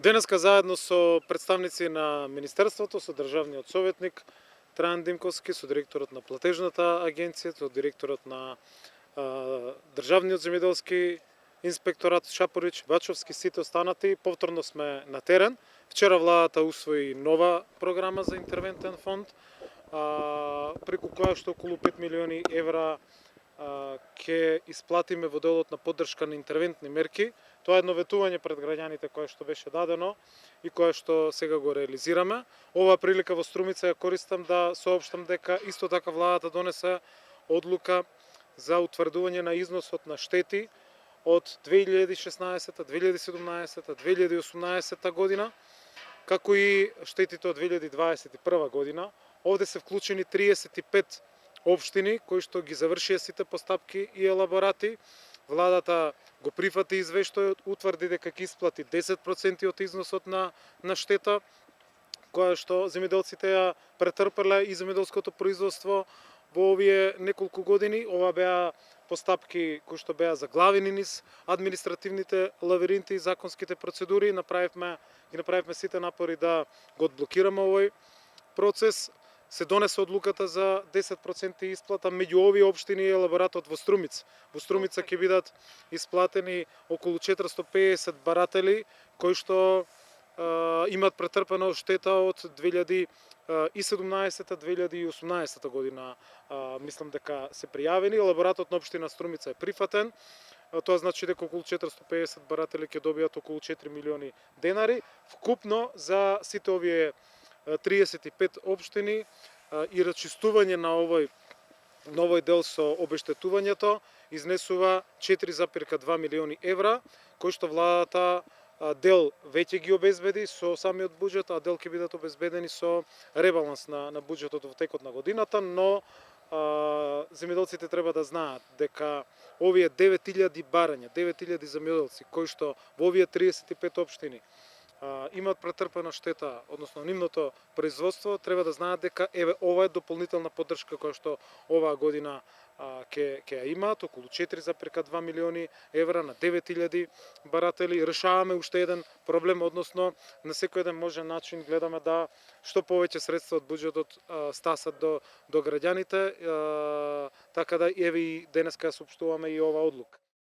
Денеска заедно со представници на Министерството, со државниот советник Трајан Димковски, со директорот на платежната агенција, со директорот на Државниот земјоделски инспекторат Шапорич, Бачовски, сите останати, повторно сме на терен. Вчера владата усвои нова програма за интервентен фонд, преку која што околу 5 милиони евра ќе исплатиме во делот на поддршка на интервентни мерки. Тоа е едно ветување пред граѓаните кое што беше дадено и кое што сега го реализираме. Оваа прилика во Струмица ја користам да соопштам дека исто така владата донесе одлука за утврдување на износот на штети од 2016, 2017, 2018 година, како и штетите од 2021 година. Овде се вклучени 35 општини кои што ги завршија сите постапки и елаборати. Владата го прифати извештајот, утврди дека ќе исплати 10% од износот на штета која што земјоделците ја претрпеле и земјоделското производство во овие неколку години. Ова беа постапки кои што беа заглавени низ административните лавиринти и законските процедури. Направивме сите напори да го одблокираме овој процес. Се донесе одлуката за 10% исплата меѓу овие општини и елаборатот во Струмица. Во Струмица ќе бидат исплатени околу 450 баратели кои што имаат претрпена штета од 2017-2018 година. Мислам дека се пријавени. Елаборатот на општина Струмица е прифатен. Тоа значи дека околу 450 баратели ќе добијат околу 4 милиони денари. Вкупно за сите овие 35 општини и рачистување на овој дел со обештетувањето изнесува 4,2 милиони евра, кои што владата дел веќе ги обезбеди со самиот буџет, а дел ќе бидат обезбедени со ребаланс на буџетот во текот на годината, но земјоделците треба да знаат дека овие 9000 барања, 9000 земјоделци кои што во овие 35 општини имаат претрпена штета, односно нивното производство, треба да знаат дека ова е дополнителна поддршка која што оваа година ќе ја имаат, околу 4,2 милиони евра на 9000 баратели. Решаваме уште еден проблем, односно на секој еден можен начин гледаме да што повеќе средства од буџетот стасат до граѓаните, така да еве и денеска ја соопштуваме и оваа одлука.